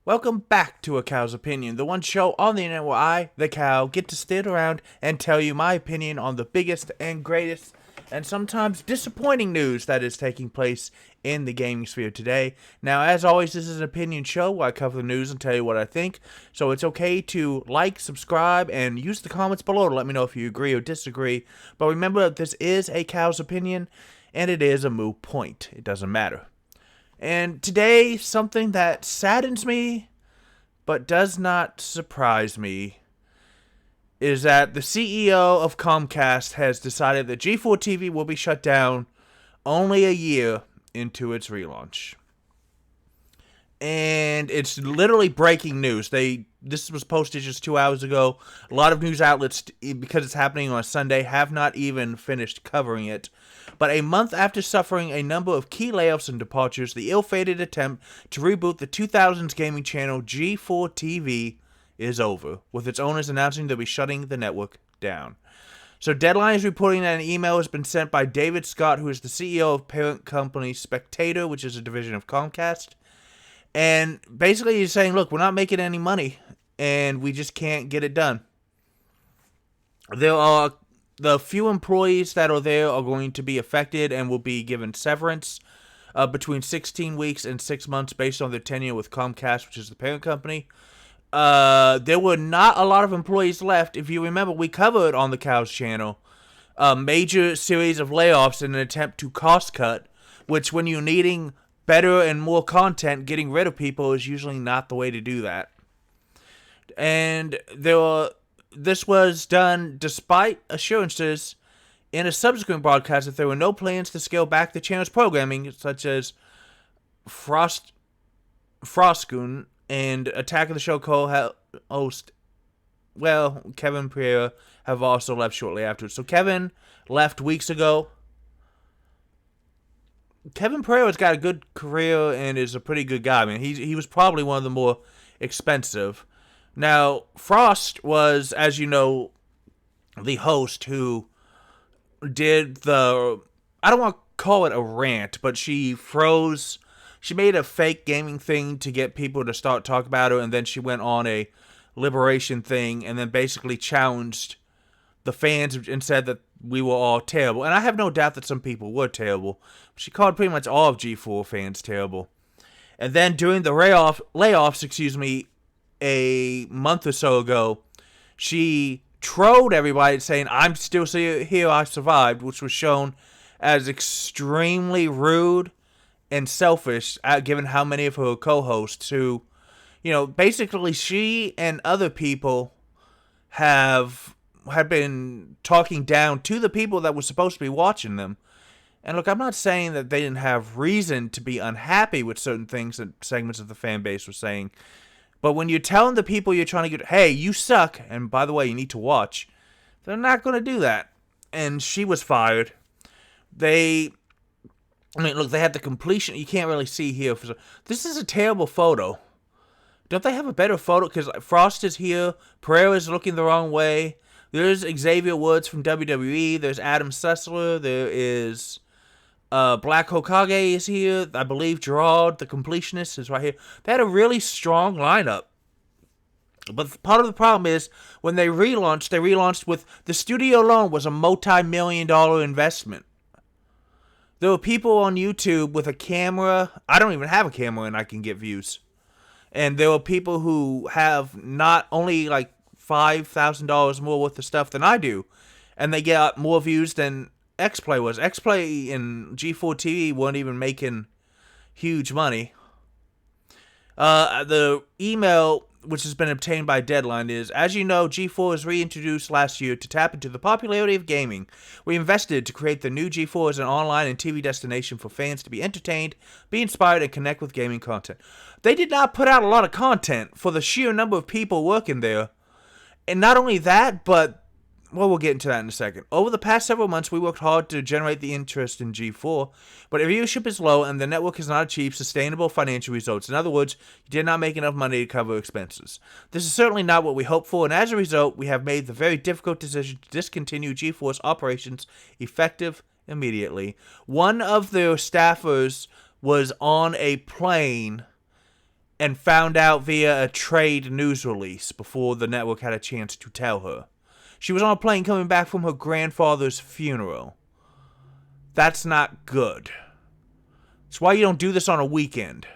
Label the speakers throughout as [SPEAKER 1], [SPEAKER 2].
[SPEAKER 1] Welcome back to A Cow's Opinion, the one show on the internet where I, the cow, get to stand around and tell you my opinion on the biggest and greatest and sometimes disappointing news that is taking place in the gaming sphere today. Now, as always, this is an opinion show where I cover the news and tell you what I think, so it's okay to like, subscribe, and use the comments below to let me know if you agree or disagree. But remember, this is A Cow's Opinion, and it is a moot point. It doesn't matter. And today, something that saddens me but does not surprise me is that the CEO of Comcast has decided that G4 TV will be shut down only a year into its relaunch. And it's literally breaking news. This was posted just 2 hours ago. A lot of news outlets, because it's happening on a Sunday, have not even finished covering it. But a month after suffering a number of key layoffs and departures, the ill-fated attempt to reboot the 2000s gaming channel G4 TV is over, with its owners announcing they'll be shutting the network down. So Deadline is reporting that an email has been sent by David Scott, who is the CEO of parent company Spectator, which is a division of Comcast. And basically he's saying, look, we're not making any money, and we just can't get it done. The few employees that are there are going to be affected and will be given severance between 16 weeks and 6 months based on their tenure with Comcast, which is the parent company. There were not a lot of employees left. If you remember, we covered on the Cows channel a major series of layoffs in an attempt to cost cut, which when you're needing better and more content, getting rid of people is usually not the way to do that. And this was done despite assurances in a subsequent broadcast that there were no plans to scale back the channel's programming, such as Frostgoon and Attack of the Show co-host, Kevin Pereira, have also left shortly afterwards. So Kevin left weeks ago. Kevin Pereira's got a good career and is a pretty good guy. I mean, he was probably one of the more expensive. Now, Frost was, as you know, the host who did I don't want to call it a rant, but she made a fake gaming thing to get people to start talking about her, and then she went on a liberation thing and then basically challenged the fans and said that we were all terrible. And I have no doubt that some people were terrible. She called pretty much all of G4 fans terrible. And then during the layoffs, a month or so ago, she trolled everybody saying, "I'm still here, I survived," which was shown as extremely rude and selfish, given how many of her co-hosts who, basically she and other people have been talking down to the people that were supposed to be watching them. And look, I'm not saying that they didn't have reason to be unhappy with certain things that segments of the fan base were saying. But when you're telling the people you're trying to get, hey, you suck, and by the way, you need to watch, they're not going to do that. And she was fired. They had the completion. You can't really see here. This is a terrible photo. Don't they have a better photo? Because Frost is here. Pereira is looking the wrong way. There's Xavier Woods from WWE. There's Adam Sessler. There is Black Hokage is here. I believe Gerard, the completionist, is right here. They had a really strong lineup. But part of the problem is when they relaunched with the studio alone was a multi-million-dollar investment. There were people on YouTube with a camera. I don't even have a camera and I can get views. And there were people who have not only like $5,000 more worth of stuff than I do, and they get more views than X-Play was. X-Play and G4 TV weren't even making huge money. The email, which has been obtained by Deadline, is, as you know, G4 was reintroduced last year to tap into the popularity of gaming. We invested to create the new G4 as an online and TV destination for fans to be entertained, be inspired, and connect with gaming content. They did not put out a lot of content for the sheer number of people working there. And not only that, but, we'll get into that in a second. Over the past several months, we worked hard to generate the interest in G4, but viewership is low and the network has not achieved sustainable financial results. In other words, you did not make enough money to cover expenses. This is certainly not what we hoped for, and as a result, we have made the very difficult decision to discontinue G4's operations effective immediately. One of their staffers was on a plane and found out via a trade news release before the network had a chance to tell her. She was on a plane coming back from her grandfather's funeral. That's not good. That's why you don't do this on a weekend.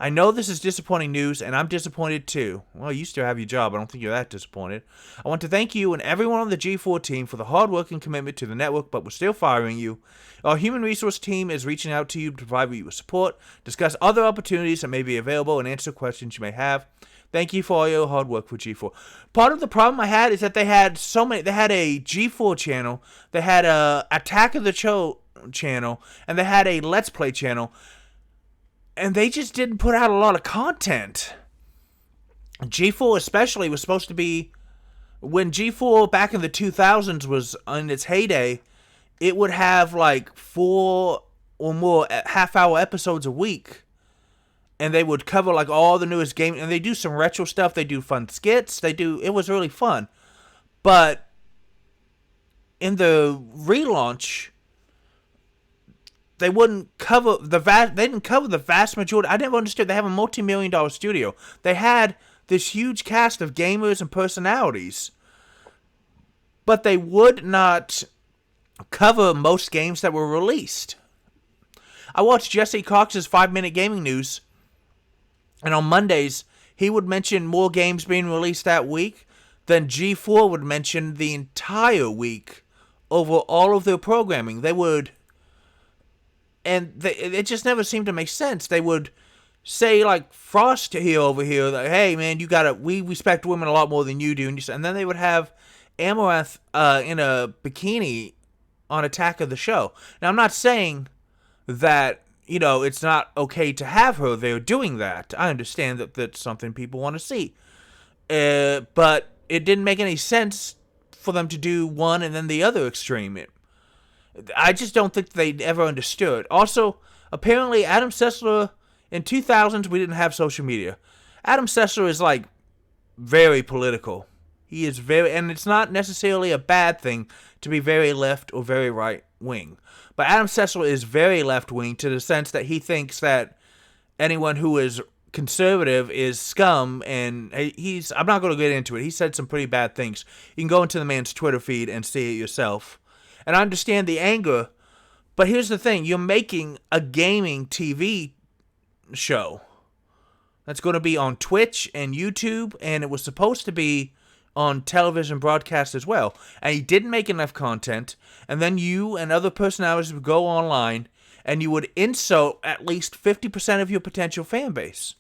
[SPEAKER 1] I know this is disappointing news, and I'm disappointed too. Well, you still have your job. I don't think you're that disappointed. I want to thank you and everyone on the G4 team for the hard work and commitment to the network, but we're still firing you. Our human resource team is reaching out to you to provide you with support, discuss other opportunities that may be available, and answer questions you may have. Thank you for all your hard work for G4. Part of the problem I had is that they had so many. They had a G4 channel, they had a Attack of the Show channel, and they had a Let's Play channel. And they just didn't put out a lot of content. G4 especially was supposed to be... When G4 back in the 2000s was in its heyday, it would have like 4 or more half-hour episodes a week. And they would cover like all the newest games. And they do some retro stuff. They do fun skits. It was really fun. But in the relaunch... They wouldn't cover they didn't cover the vast majority. I never understood. They have a multi-million-dollar studio. They had this huge cast of gamers and personalities, but they would not cover most games that were released. I watched Jesse Cox's 5-Minute Gaming News, and on Mondays, he would mention more games being released that week than G4 would mention the entire week over all of their programming. They would... And it just never seemed to make sense. They would say, like, Frost over here, that, hey, man, we respect women a lot more than you do. And then they would have Amaranth in a bikini on Attack of the Show. Now, I'm not saying that, it's not okay to have her there doing that. I understand that that's something people want to see. But it didn't make any sense for them to do one and then the other extreme. I just don't think they ever understood. Also, apparently Adam Sessler, in 2000s, we didn't have social media. Adam Sessler is, like, very political. He is and it's not necessarily a bad thing to be very left or very right wing. But Adam Sessler is very left wing to the sense that he thinks that anyone who is conservative is scum, and I'm not going to get into it. He said some pretty bad things. You can go into the man's Twitter feed and see it yourself. And I understand the anger, but here's the thing. You're making a gaming TV show that's going to be on Twitch and YouTube, and it was supposed to be on television broadcast as well. And you didn't make enough content, and then you and other personalities would go online, and you would insult at least 50% of your potential fan base.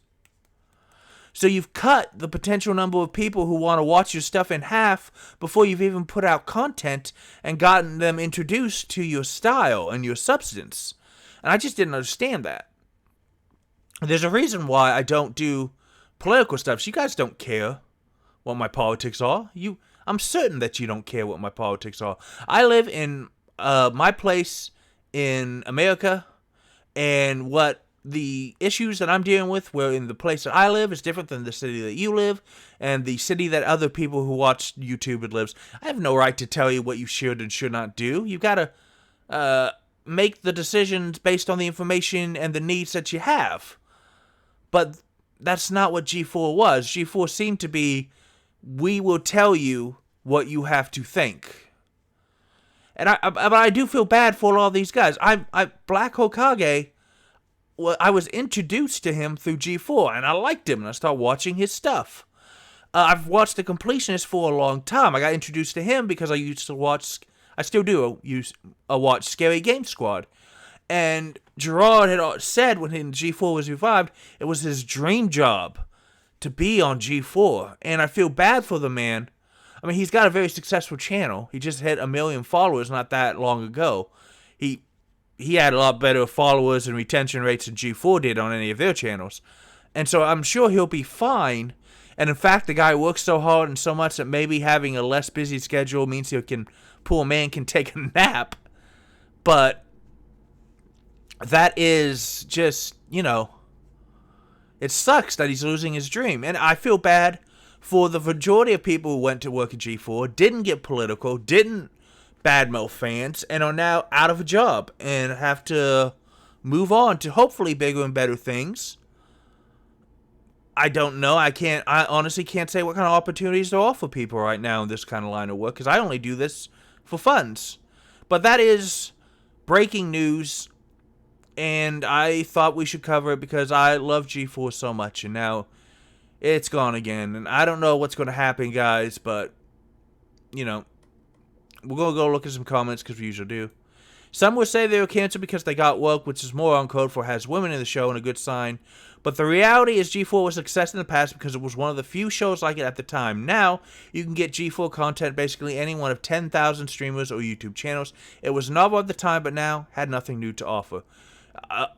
[SPEAKER 1] So you've cut the potential number of people who want to watch your stuff in half before you've even put out content and gotten them introduced to your style and your substance. And I just didn't understand that. There's a reason why I don't do political stuff. So you guys don't care what my politics are. I'm certain that you don't care what my politics are. I live in my place in America, and what the issues that I'm dealing with where in the place that I live is different than the city that you live and the city that other people who watch YouTube lives. I have no right to tell you what you should and should not do. You've got to make the decisions based on the information and the needs that you have. But that's not what G4 was. G4 seemed to be, we will tell you what you have to think. And but I do feel bad for all these guys. Black Hokage, well, I was introduced to him through G4, and I liked him, and I started watching his stuff. I've watched The Completionist for a long time. I got introduced to him because I still do watch Scary Game Squad. And Gerard had said when G4 was revived, it was his dream job to be on G4. And I feel bad for the man. I mean, he's got a very successful channel. He just hit 1 million followers not that long ago. He had a lot better followers and retention rates than G4 did on any of their channels. And so I'm sure he'll be fine. And in fact, the guy works so hard and so much that maybe having a less busy schedule means poor man can take a nap. But that is just, it sucks that he's losing his dream. And I feel bad for the majority of people who went to work at G4, didn't get political, didn't badmouth fans, and are now out of a job and have to move on to hopefully bigger and better things. I don't know. I honestly can't say what kind of opportunities there are for people right now in this kind of line of work, because I only do this for funds. But that is breaking news, and I thought we should cover it because I love G4 so much, and now it's gone again. And I don't know what's going to happen, guys, but, you know, we're going to go look at some comments because we usually do. Some would say they were canceled because they got woke, which is more uncode for has women in the show and a good sign. But the reality is G4 was a success in the past because it was one of the few shows like it at the time. Now, you can get G4 content basically any one of 10,000 streamers or YouTube channels. It was novel at the time, but now had nothing new to offer.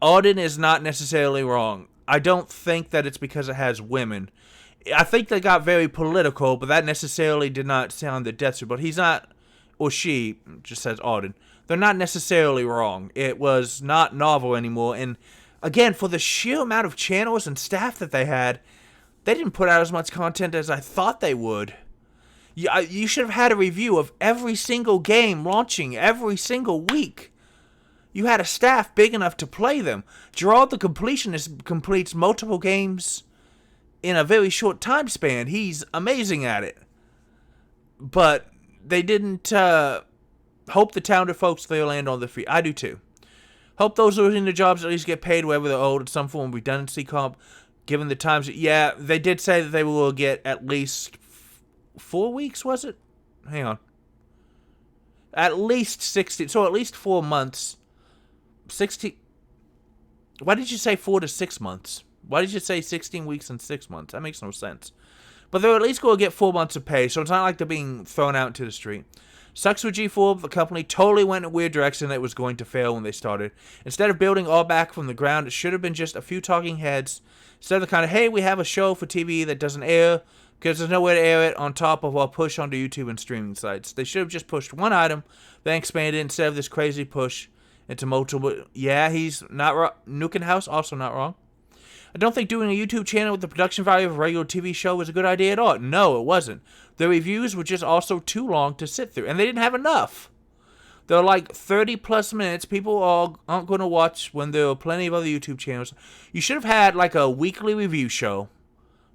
[SPEAKER 1] Auden is not necessarily wrong. I don't think that it's because it has women. I think they got very political, but that necessarily did not sound the death. But he's not, or she, just says Auden. They're not necessarily wrong. It was not novel anymore. And again, for the sheer amount of channels and staff that they had, they didn't put out as much content as I thought they would. You should have had a review of every single game launching every single week. You had a staff big enough to play them. Gerard the Completionist completes multiple games in a very short time span. He's amazing at it. But they didn't hope the talented folks there land on their feet. I do too. Hope those who are in the jobs at least get paid wherever they're owed at some form of redundancy comp, given the times. Yeah, they did say that they will get at least 4 weeks, was it? Hang on. At least 60, so at least 4 months. 60. Why did you say 4 to 6 months? Why did you say 16 weeks and 6 months? That makes no sense. But they're at least going to get 4 months of pay, so it's not like they're being thrown out into the street. Sucks for G4, the company totally went in a weird direction that was going to fail when they started. Instead of building all back from the ground, it should have been just a few talking heads. Instead of the kind of, hey, we have a show for TV that doesn't air, because there's nowhere to air it on top of our push onto YouTube and streaming sites. They should have just pushed one item, then expanded it instead of this crazy push into multiple. Yeah, he's not wrong. Nuken House, also not wrong. I don't think doing a YouTube channel with the production value of a regular TV show was a good idea at all. No, it wasn't. The reviews were just also too long to sit through, and they didn't have enough. They're like 30 plus minutes. People aren't going to watch when there are plenty of other YouTube channels. You should have had like a weekly review show,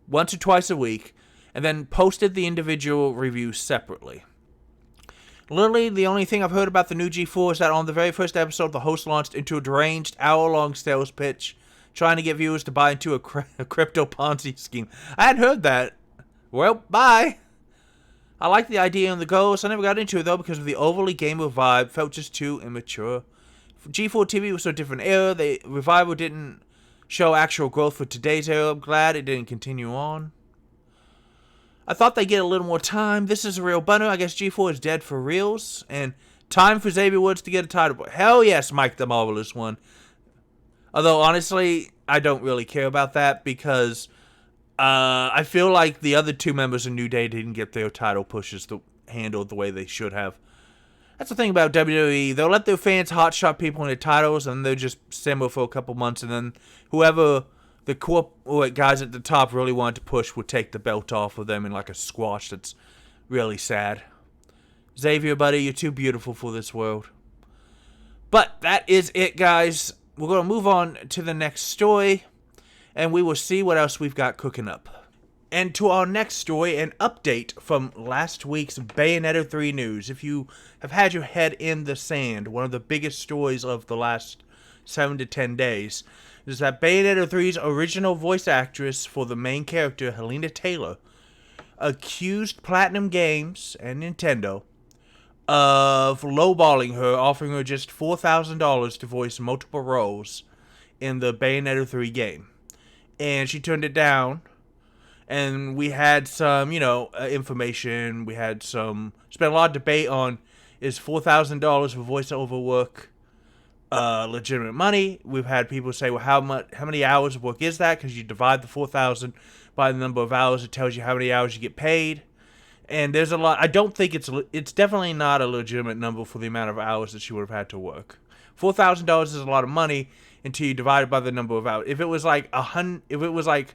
[SPEAKER 1] once or twice a week, and then posted the individual reviews separately. Literally, the only thing I've heard about the new G4 is that on the very first episode, the host launched into a deranged hour-long sales pitch, trying to get viewers to buy into a crypto Ponzi scheme. I hadn't heard that. Well, bye. I like the idea and the goals. I never got into it, though, because of the overly gamer vibe. Felt just too immature. G4 TV was so different era. The revival didn't show actual growth for today's era. I'm glad it didn't continue on. I thought they'd get a little more time. This is a real bummer. I guess G4 is dead for reals. And time for Xavier Woods to get a title. Hell yes, Mike the Marvelous One. Although, honestly, I don't really care about that because I feel like the other two members of New Day didn't get their title pushes handled the way they should have. That's the thing about WWE. They'll let their fans hotshot people in their titles, and they'll just simmer for a couple months, and then whoever the corporate guys at the top really wanted to push would take the belt off of them in like a squash. That's really sad. Xavier, buddy, you're too beautiful for this world. But that is it, guys. We're going to move on to the next story, and we will see what else we've got cooking up. And to our next story, an update from last week's Bayonetta 3 news. If you have had your head in the sand, one of the biggest stories of the last 7 to 10 days is that Bayonetta 3's original voice actress for the main character, Helena Taylor, accused Platinum Games and Nintendo of lowballing her, offering her just $4,000 to voice multiple roles in the Bayonetta 3 game. And she turned it down. And we had some, information. We had spent a lot of debate on, is $4,000 for voiceover work legitimate money? We've had people say, well, how many hours of work is that? Because you divide the 4,000 by the number of hours, it tells you how many hours you get paid. And there's a lot. I don't think it's definitely not a legitimate number for the amount of hours that she would have had to work. $4,000 is a lot of money until you divide it by the number of hours. If it was like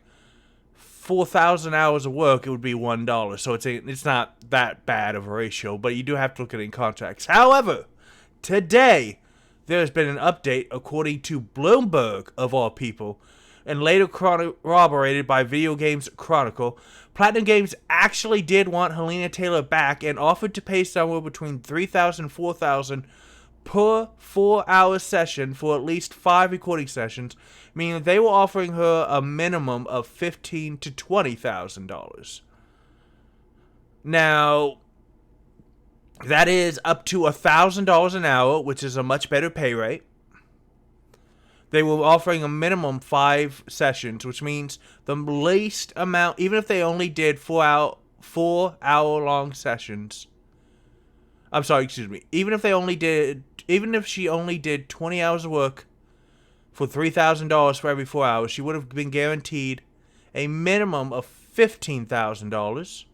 [SPEAKER 1] 4,000 hours of work, it would be $1. So it's not that bad of a ratio, but you do have to look at it in contracts. However, today there has been an update, according to Bloomberg of all people, and later corroborated by Video Games Chronicle, Platinum Games actually did want Helena Taylor back and offered to pay somewhere between $3,000 and $4,000 per 4-hour session for at least 5 recording sessions, meaning they were offering her a minimum of $15,000 to $20,000. Now, that is up to $1,000 an hour, which is a much better pay rate. They were offering a minimum 5 sessions, which means the least amount, even if they only did 4-hour long sessions. I'm sorry, excuse me. Even if she only did 20 hours of work for $3,000 for every 4 hours, she would have been guaranteed a minimum of $15,000,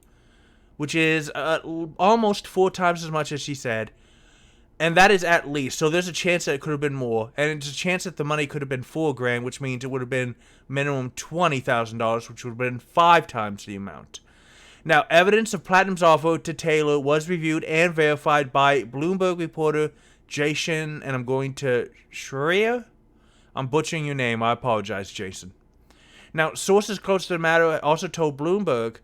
[SPEAKER 1] which is almost 4 times as much as she said. And that is at least. So there's a chance that it could have been more. And it's a chance that the money could have been $4,000, which means it would have been minimum $20,000, which would have been 5 times the amount. Now, evidence of Platinum's offer to Taylor was reviewed and verified by Bloomberg reporter Jason, and I'm going to Schreier? I'm butchering your name. I apologize, Jason. Now, sources close to the matter also told Bloomberg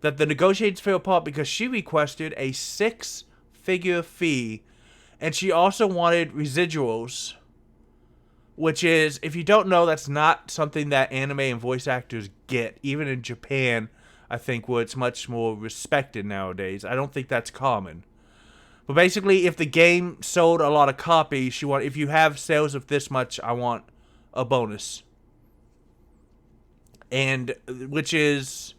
[SPEAKER 1] that the negotiations fell apart because she requested a 6-figure fee, and she also wanted residuals, which is, if you don't know, that's not something that anime and voice actors get. Even in Japan, I think, where it's much more respected nowadays. I don't think that's common. But basically, if the game sold a lot of copies, if you have sales of this much, I want a bonus. And, which is,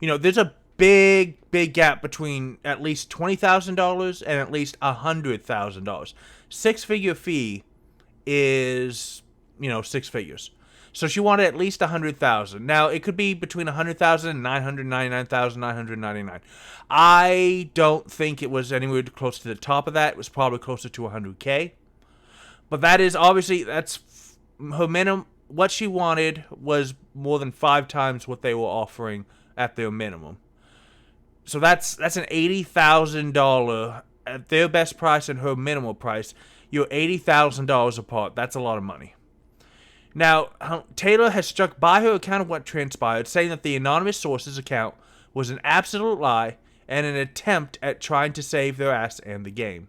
[SPEAKER 1] there's a big gap between at least $20,000 and at least $100,000. 6-figure fee is, 6 figures. So she wanted at least $100,000. Now, it could be between $100,000 and $999,999. I don't think it was anywhere close to the top of that. It was probably closer to $100K. But that is obviously, that's her minimum. What she wanted was more than 5 times what they were offering at their minimum. So that's an $80,000 at their best price and her minimal price. You're $80,000 apart. That's a lot of money. Now, Taylor has struck by her account of what transpired, saying that the anonymous source's account was an absolute lie and an attempt at trying to save their ass and the game.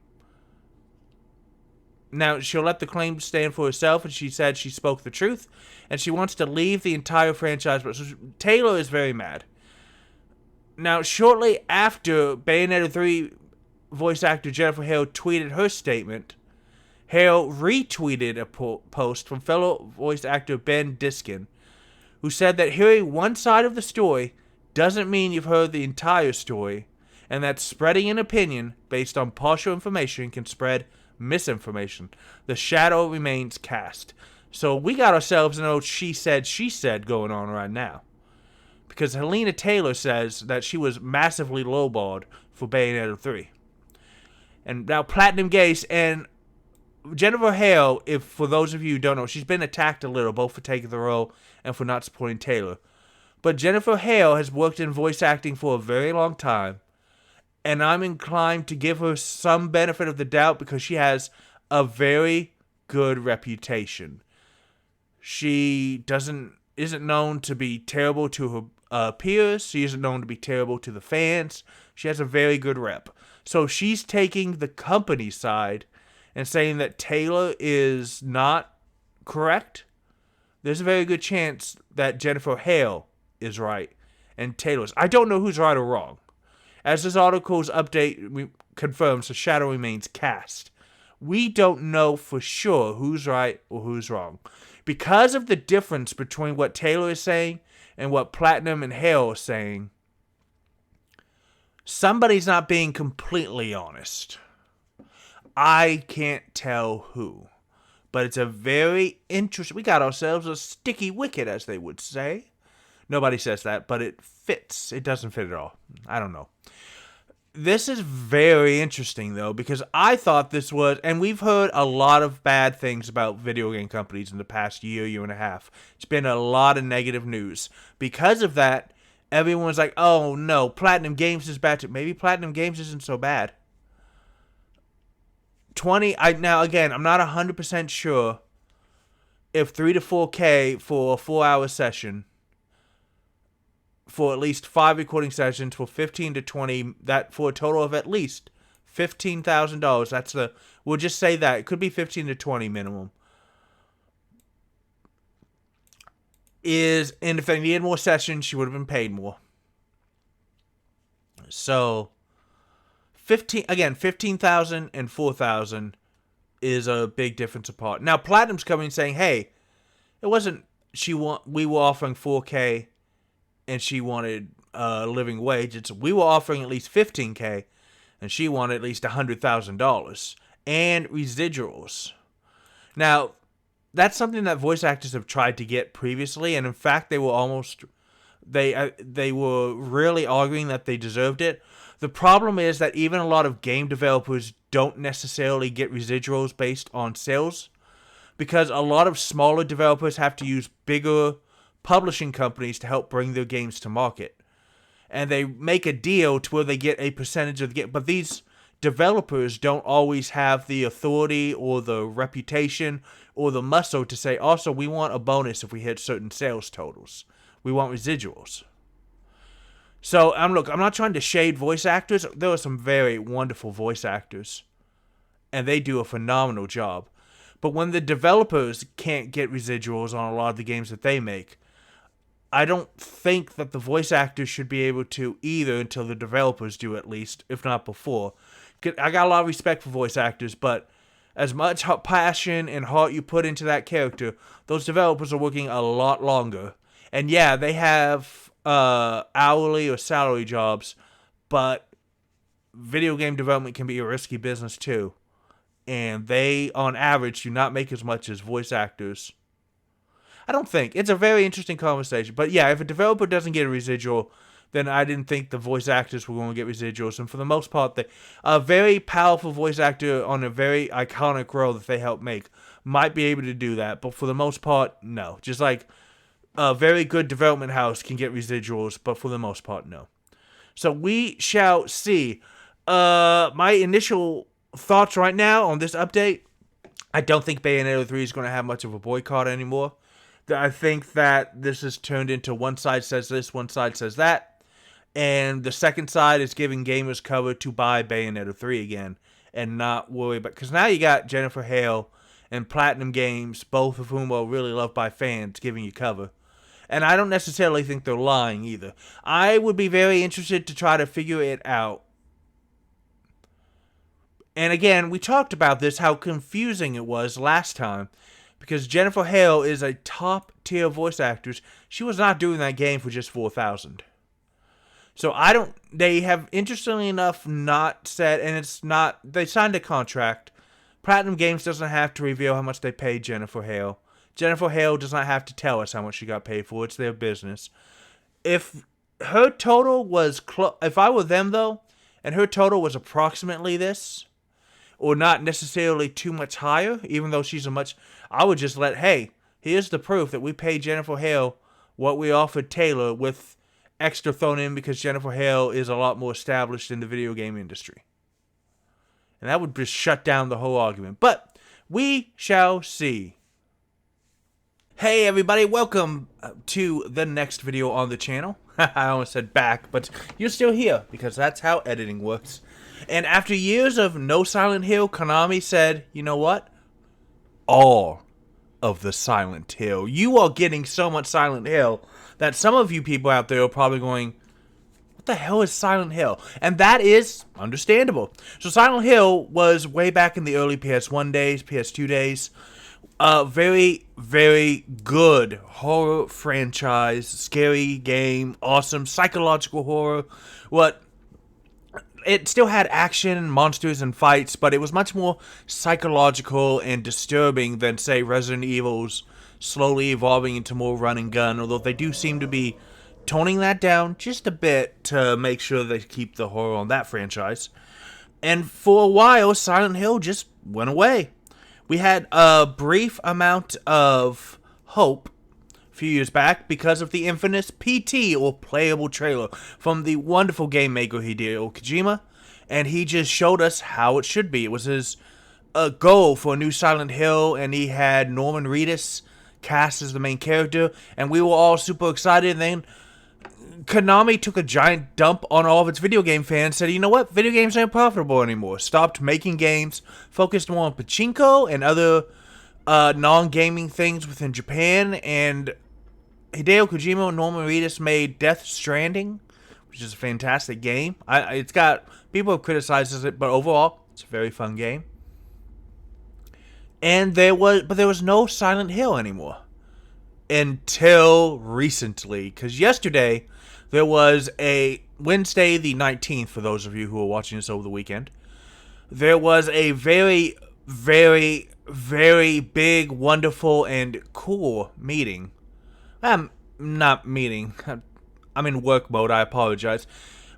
[SPEAKER 1] Now, she'll let the claim stand for herself, and she said she spoke the truth, and she wants to leave the entire franchise. But Taylor is very mad. Now, shortly after Bayonetta 3 voice actor Jennifer Hale tweeted her statement, Hale retweeted a post from fellow voice actor Ben Diskin, who said that hearing one side of the story doesn't mean you've heard the entire story, and that spreading an opinion based on partial information can spread misinformation. The shadow remains cast. So we got ourselves an old she said going on right now. Because Helena Taylor says that she was massively lowballed for Bayonetta 3. And now Platinum Gaze and Jennifer Hale, if for those of you who don't know, she's been attacked a little, both for taking the role and for not supporting Taylor. But Jennifer Hale has worked in voice acting for a very long time, and I'm inclined to give her some benefit of the doubt because she has a very good reputation. She isn't known to be terrible to her peers. She isn't known to be terrible to the fans. She has a very good rep. So she's taking the company side and saying that Taylor is not correct. There's a very good chance that Jennifer Hale is right and Taylor's. I don't know who's right or wrong. As this article's update confirms, the shadow remains cast. We don't know for sure who's right or who's wrong. Because of the difference between what Taylor is saying and what Platinum and Hale are saying, somebody's not being completely honest. I can't tell who. But it's a very interesting... We got ourselves a sticky wicket, as they would say. Nobody says that, but it fits. It doesn't fit at all. I don't know. This is very interesting, though, because I thought this was... And we've heard a lot of bad things about video game companies in the past year and a half. It's been a lot of negative news. Because of that, everyone's like, oh, no, Platinum Games is bad too. Maybe Platinum Games isn't so bad. Now, again, I'm not 100% sure, if 3 to 4K for a 4-hour session, for at least 5 recording sessions for 15 to 20, that for a total of at least $15,000. That's the, we'll just say that it could be 15 to 20 minimum. And if they needed more sessions, she would have been paid more. So 15,000 and 4,000 is a big difference apart. Now Platinum's coming saying, hey, it wasn't we were offering 4K and she wanted living wage. We were offering at least 15K and she wanted at least $100,000 and residuals. Now, that's something that voice actors have tried to get previously, and in fact, they were really arguing that they deserved it. The problem is that even a lot of game developers don't necessarily get residuals based on sales, because a lot of smaller developers have to use bigger publishing companies to help bring their games to market. And they make a deal to where they get a percentage of the game. But these developers don't always have the authority or the reputation or the muscle to say, also, we want a bonus if we hit certain sales totals. We want residuals. So, I'm not trying to shade voice actors. There are some very wonderful voice actors, and they do a phenomenal job. But when the developers can't get residuals on a lot of the games that they make, I don't think that the voice actors should be able to either until the developers do, at least, if not before. I got a lot of respect for voice actors, but as much passion and heart you put into that character, those developers are working a lot longer. And yeah, they have hourly or salary jobs, but video game development can be a risky business too. And they, on average, do not make as much as voice actors. I don't think. It's a very interesting conversation. But yeah, if a developer doesn't get a residual, then I didn't think the voice actors were going to get residuals. And for the most part, a very powerful voice actor on a very iconic role that they help make might be able to do that. But for the most part, no. Just like a very good development house can get residuals, but for the most part, no. So we shall see. My initial thoughts right now on this update, I don't think Bayonetta 3 is going to have much of a boycott anymore. I think that this has turned into one side says this, one side says that. And the second side is giving gamers cover to buy Bayonetta 3 again and not worry about... Because now you got Jennifer Hale and Platinum Games, both of whom are really loved by fans, giving you cover. And I don't necessarily think they're lying either. I would be very interested to try to figure it out. And again, we talked about this, how confusing it was last time. Because Jennifer Hale is a top-tier voice actress. She was not doing that game for just $4,000. So they have, interestingly enough, not said, and it's not, they signed a contract. Platinum Games doesn't have to reveal how much they paid Jennifer Hale. Jennifer Hale does not have to tell us how much she got paid for. It's their business. If her total was, if I were them though, and her total was approximately this, or not necessarily too much higher, even though she's I would just hey, here's the proof that we paid Jennifer Hale what we offered Taylor with extra thrown in because Jennifer Hale is a lot more established in the video game industry. And that would just shut down the whole argument. But we shall see. Hey everybody, welcome to the next video on the channel. I almost said back, but you're still here because that's how editing works. And after years of no Silent Hill, Konami said, you know what? All of the Silent Hill. You are getting so much Silent Hill that some of you people out there are probably going, what the hell is Silent Hill? And that is understandable. So Silent Hill was way back in the early PS1 days, PS2 days. Very, very good horror franchise, scary game, awesome psychological horror. It still had action, monsters, and fights, but it was much more psychological and disturbing than, say, Resident Evil's slowly evolving into more run and gun, although they do seem to be toning that down just a bit to make sure they keep the horror on that franchise. And for a while, Silent Hill just went away. We had a brief amount of hope a few years back because of the infamous PT, or playable trailer, from the wonderful game maker Hideo Kojima, and he just showed us how it should be. It was his goal for a new Silent Hill, and he had Norman Reedus cast as the main character, and we were all super excited. And then Konami took a giant dump on all of its video game fans, said, you know what, video games aren't profitable anymore. Stopped making games, focused more on pachinko and other non-gaming things within Japan, and Hideo Kojima and Norman Reedus made Death Stranding, which is a fantastic game. It's got, people have criticized it, but overall, it's a very fun game. And there was no Silent Hill anymore until recently, because yesterday there was a Wednesday the 19th, for those of you who are watching this over the weekend, there was a very, very, very big, wonderful, and cool meeting. Not meeting. I'm in work mode, I apologize.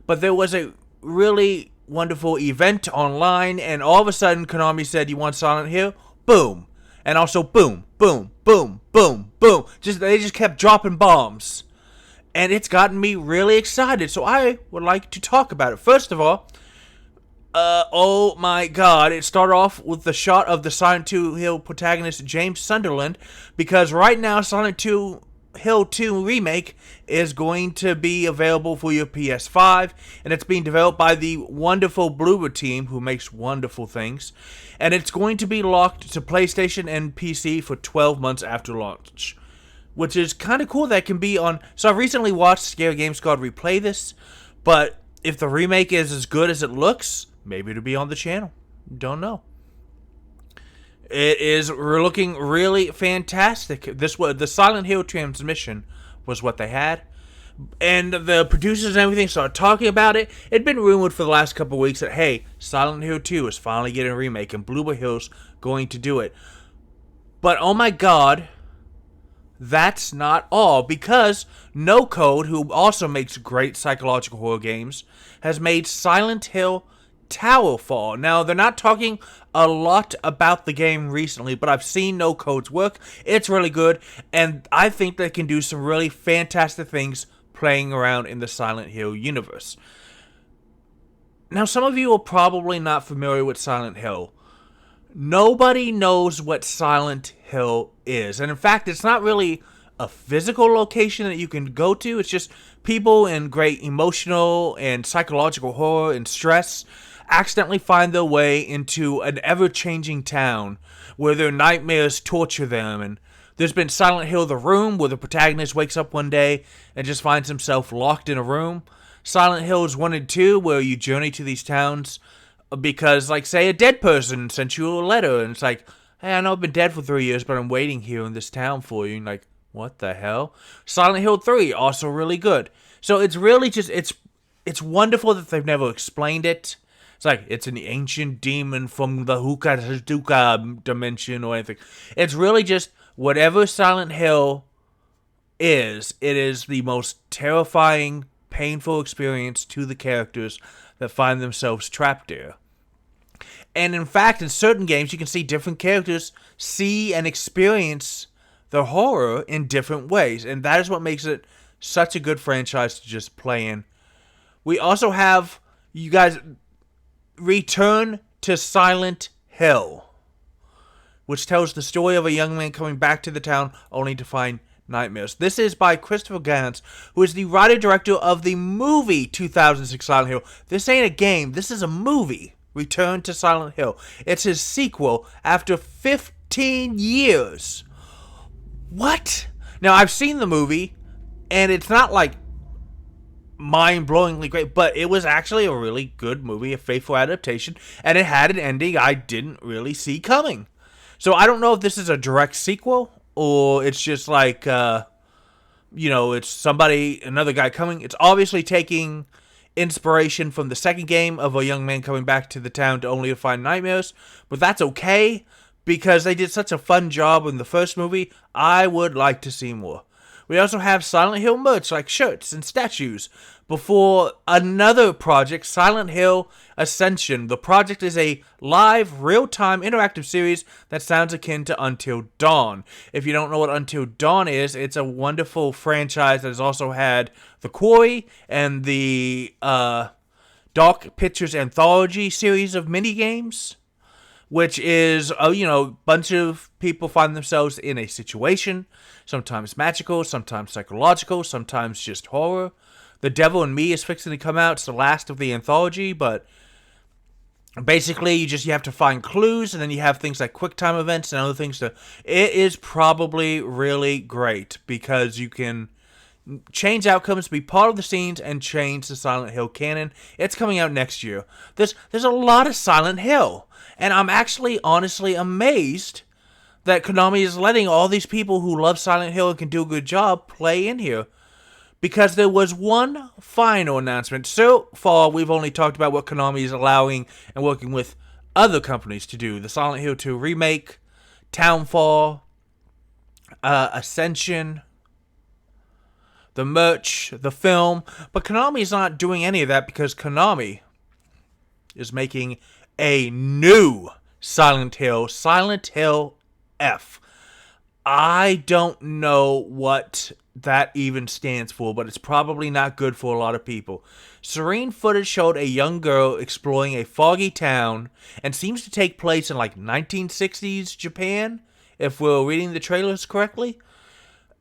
[SPEAKER 1] But there was a really wonderful event online, and all of a sudden Konami said, you want Silent Hill? Boom. And also boom, boom, boom, boom, boom. They just kept dropping bombs. And it's gotten me really excited, so I would like to talk about it. First of all, oh my god, it started off with the shot of the Silent Hill protagonist James Sunderland, because right now Silent Hill 2 Remake is going to be available for your PS5, and it's being developed by the wonderful Bloober team, who makes wonderful things, and it's going to be locked to PlayStation and PC for 12 months after launch, which is kind of cool. That can be on, so I recently watched Scary Game Squad replay this, but if the remake is as good as it looks, maybe it'll be on the channel. Don't know. It is looking really fantastic. The Silent Hill transmission was what they had, and the producers and everything started talking about it. It'd been rumored for the last couple of weeks that, hey, Silent Hill 2 is finally getting a remake, and Bloober Hill's going to do it. But oh my god, that's not all, because No Code, who also makes great psychological horror games, has made Silent Hill Towerfall. Now, they're not talking a lot about the game recently, but I've seen No Code's work. It's really good, and I think they can do some really fantastic things playing around in the Silent Hill universe. Now, some of you are probably not familiar with Silent Hill. Nobody knows what Silent Hill is, and in fact, it's not really a physical location that you can go to. It's just people in great emotional and psychological horror and stress accidentally find their way into an ever-changing town where their nightmares torture them. And there's been Silent Hill The Room, where the protagonist wakes up one day and just finds himself locked in a room. Silent Hills 1 and 2, where you journey to these towns because, like, say, a dead person sent you a letter, and it's like, hey, I know I've been dead for 3 years, but I'm waiting here in this town for you. And like, what the hell? Silent Hill 3, also really good. So it's really just, it's wonderful that they've never explained it. It's like, it's an ancient demon from the Huka dimension or anything. It's really just, whatever Silent Hill is, it is the most terrifying, painful experience to the characters that find themselves trapped there. And in fact, in certain games, you can see different characters see and experience the horror in different ways. And that is what makes it such a good franchise to just play in. We also have, you guys, Return to Silent Hill, which tells the story of a young man coming back to the town only to find nightmares. This is by Christopher Gans, who is the writer-director of the movie 2006 Silent Hill. This ain't a game, this is a movie, Return to Silent Hill. It's his sequel after 15 years. What? Now, I've seen the movie, and it's not like mind-blowingly great, but it was actually a really good movie, a faithful adaptation, and it had an ending I didn't really see coming. So I don't know if this is a direct sequel, or it's just like, it's another guy coming. It's obviously taking inspiration from the second game of a young man coming back to the town to only find nightmares, but that's okay, because they did such a fun job in the first movie. I would like to see more. We also have Silent Hill merch, like shirts and statues, before another project, Silent Hill Ascension. The project is a live, real-time interactive series that sounds akin to Until Dawn. If you don't know what Until Dawn is, it's a wonderful franchise that has also had The Quarry and the Dark Pictures Anthology series of minigames. which is, a bunch of people find themselves in a situation, sometimes magical, sometimes psychological, sometimes just horror. The Devil in Me is fixing to come out. It's the last of the anthology, but basically you have to find clues, and then you have things like quick time events and other things. It is probably really great because you can change outcomes, be part of the scenes, and change the Silent Hill canon. It's coming out next year. There's a lot of Silent Hill, and I'm actually honestly amazed that Konami is letting all these people who love Silent Hill and can do a good job play in here. Because there was one final announcement. So far, we've only talked about what Konami is allowing and working with other companies to do. The Silent Hill 2 remake, Townfall, Ascension, the merch, the film. But Konami is not doing any of that because Konami is making a new Silent Hill F. I don't know what that even stands for, but it's probably not good for a lot of people. Serene footage showed a young girl exploring a foggy town and seems to take place in like 1960s Japan, if we're reading the trailers correctly.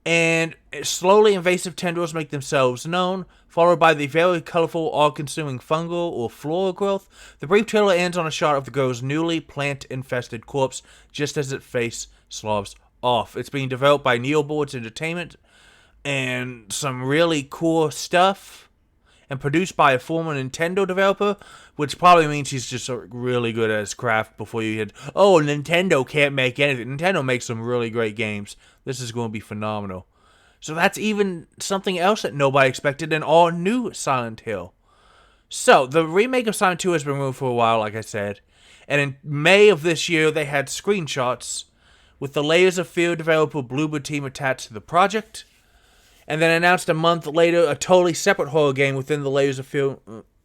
[SPEAKER 1] And slowly invasive tendrils make themselves known, followed by the very colorful, all-consuming fungal or floral growth. The brief trailer ends on a shot of the girl's newly plant-infested corpse, just as its face slobs off. It's being developed by Neoboards Entertainment and some really cool stuff, and produced by a former Nintendo developer, which probably means he's just really good at his craft. Before you hit, Nintendo can't make anything. Nintendo makes some really great games. This is going to be phenomenal. So that's even something else that nobody expected, an all-new Silent Hill. So, the remake of Silent 2 has been rumored for a while, like I said, and in May of this year, they had screenshots with the Layers of Fear developer Bloober team attached to the project, and then announced a month later a totally separate horror game within the Layers of Fear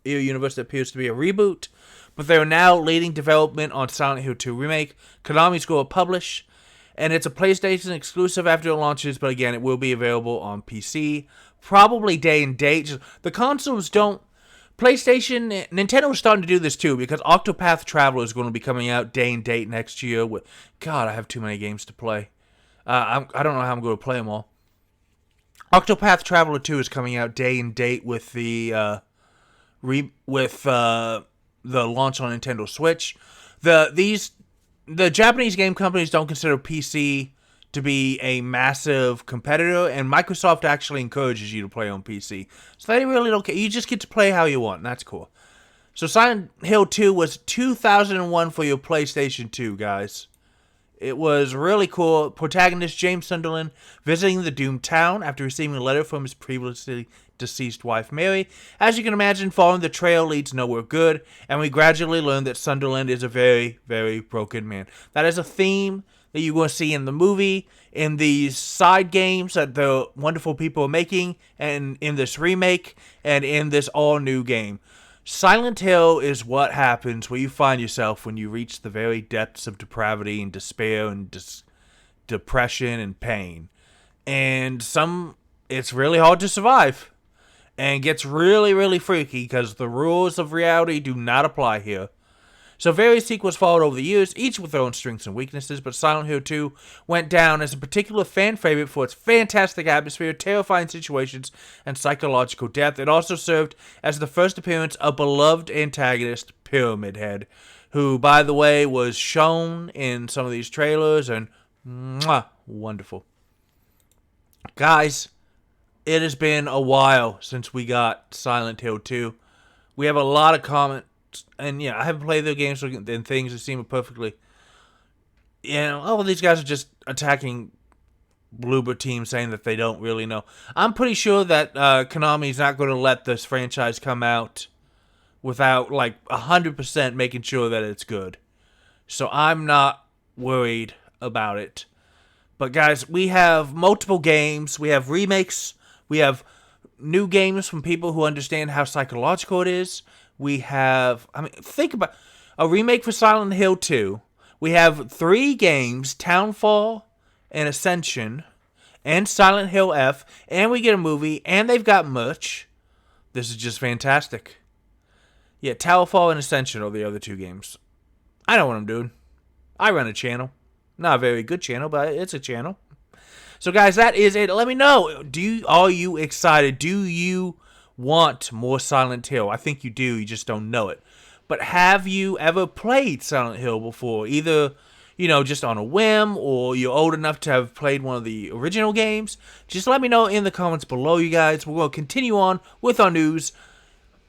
[SPEAKER 1] universe that appears to be a reboot. But they are now leading development on Silent Hill 2 Remake. Konami's going to publish, and it's a PlayStation exclusive after it launches, but again, it will be available on PC. Probably day and date. The consoles don't... PlayStation, Nintendo is starting to do this too, because Octopath Traveler is going to be coming out day and date next year. God, I have too many games to play. I don't know how I'm going to play them all. Octopath Traveler 2 is coming out day and date with the launch on Nintendo Switch. The Japanese game companies don't consider PC to be a massive competitor, and Microsoft actually encourages you to play on PC. So they really don't care. You just get to play how you want, and that's cool. So Silent Hill 2 was 2001 for your PlayStation 2, guys. It was really cool. Protagonist James Sunderland visiting the doomed town after receiving a letter from his previously deceased wife Mary. As you can imagine, following the trail leads nowhere good, and we gradually learn that Sunderland is a very, very broken man. That is a theme that you're going to see in the movie, in these side games that the wonderful people are making, and in this remake, and in this all-new game. Silent Hill is what happens where you find yourself when you reach the very depths of depravity and despair and depression and pain. And it's really hard to survive. And gets really, really freaky because the rules of reality do not apply here. So various sequels followed over the years, each with their own strengths and weaknesses, but Silent Hill 2 went down as a particular fan favorite for its fantastic atmosphere, terrifying situations, and psychological depth. It also served as the first appearance of beloved antagonist Pyramid Head, who, by the way, was shown in some of these trailers, and wonderful. Guys, it has been a while since we got Silent Hill 2. We have a lot of comments. And yeah, I haven't played the games and things that seem perfectly. These guys are just attacking Bloober team, saying that they don't really know. I'm pretty sure that Konami's not going to let this franchise come out without 100% making sure that it's good. So I'm not worried about it. But guys, we have multiple games. We have remakes. We have new games from people who understand how psychological it is. We have, think about a remake for Silent Hill 2. We have 3 games, Townfall and Ascension, and Silent Hill F, and we get a movie, and they've got merch. This is just fantastic. Yeah, Towerfall and Ascension are the other 2 games. I know what I'm doing. I run a channel. Not a very good channel, but it's a channel. So, guys, that is it. Let me know. Are you excited? Do you want more Silent Hill? I think you do. You just don't know it. But have you ever played Silent Hill before? Either, just on a whim, or you're old enough to have played one of the original games? Just let me know in the comments below, you guys. We're going to continue on with our news.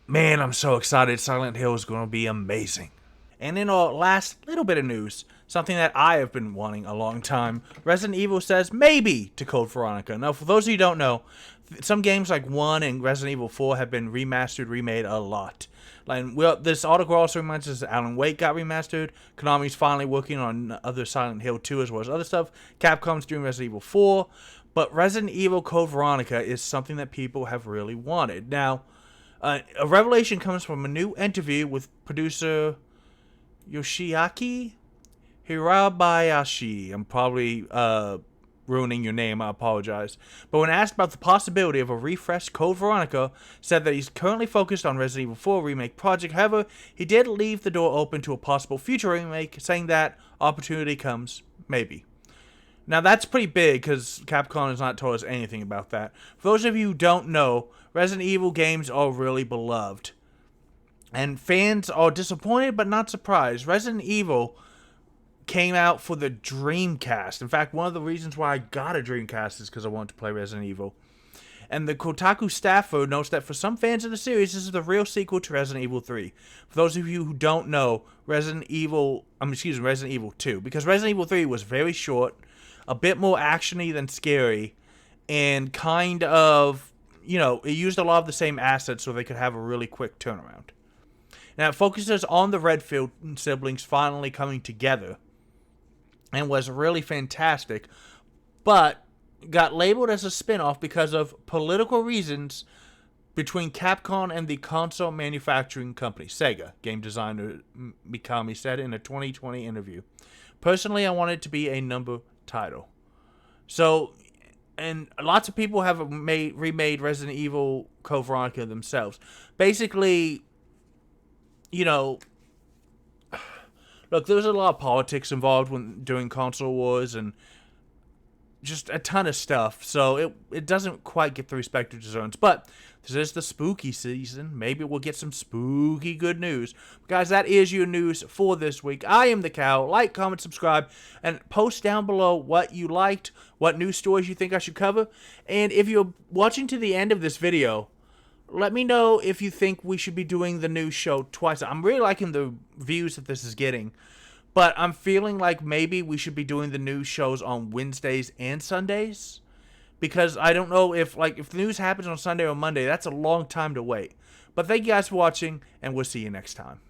[SPEAKER 1] Man, I'm so excited. Silent Hill is going to be amazing. And in our last little bit of news, something that I have been wanting a long time, Resident Evil says maybe to Code Veronica. Now, for those of you who don't know, some games like 1 and Resident Evil 4 have been remastered, remade a lot. This article also reminds us that Alan Wake got remastered. Konami's finally working on other Silent Hill 2 as well as other stuff. Capcom's doing Resident Evil 4. But Resident Evil Code Veronica is something that people have really wanted. Now, a revelation comes from a new interview with producer Yoshiaki Hirabayashi. I'm probably ruining your name. I apologize. But when asked about the possibility of a refreshed Code Veronica, said that he's currently focused on Resident Evil 4 remake project. However, he did leave the door open to a possible future remake, saying that opportunity comes maybe. Now, that's pretty big because Capcom has not told us anything about that. For those of you who don't know, Resident Evil games are really beloved. And fans are disappointed but not surprised. Resident Evil came out for the Dreamcast. In fact, one of the reasons why I got a Dreamcast is because I wanted to play Resident Evil. And the Kotaku staffer notes that for some fans of the series, this is the real sequel to Resident Evil 3. For those of you who don't know, Resident Evil 2. Because Resident Evil 3 was very short, a bit more actiony than scary, and kind of, it used a lot of the same assets so they could have a really quick turnaround. Now, it focuses on the Redfield siblings finally coming together, and was really fantastic, but got labeled as a spin-off because of political reasons between Capcom and the console manufacturing company, Sega, game designer Mikami said in a 2020 interview. Personally, I want it to be a number title. So, and lots of people have remade Resident Evil Code Veronica themselves. Basically, look, there was a lot of politics involved when doing console wars and just a ton of stuff. So it doesn't quite get the respect it deserves. But this is the spooky season. Maybe we'll get some spooky good news. Guys, that is your news for this week. I am the Cow. Like, comment, subscribe, and post down below what you liked, what news stories you think I should cover. And if you're watching to the end of this video, let me know if you think we should be doing the news show twice. I'm really liking the views that this is getting. But I'm feeling like maybe we should be doing the news shows on Wednesdays and Sundays. Because I don't know if the news happens on Sunday or Monday, that's a long time to wait. But thank you guys for watching, and we'll see you next time.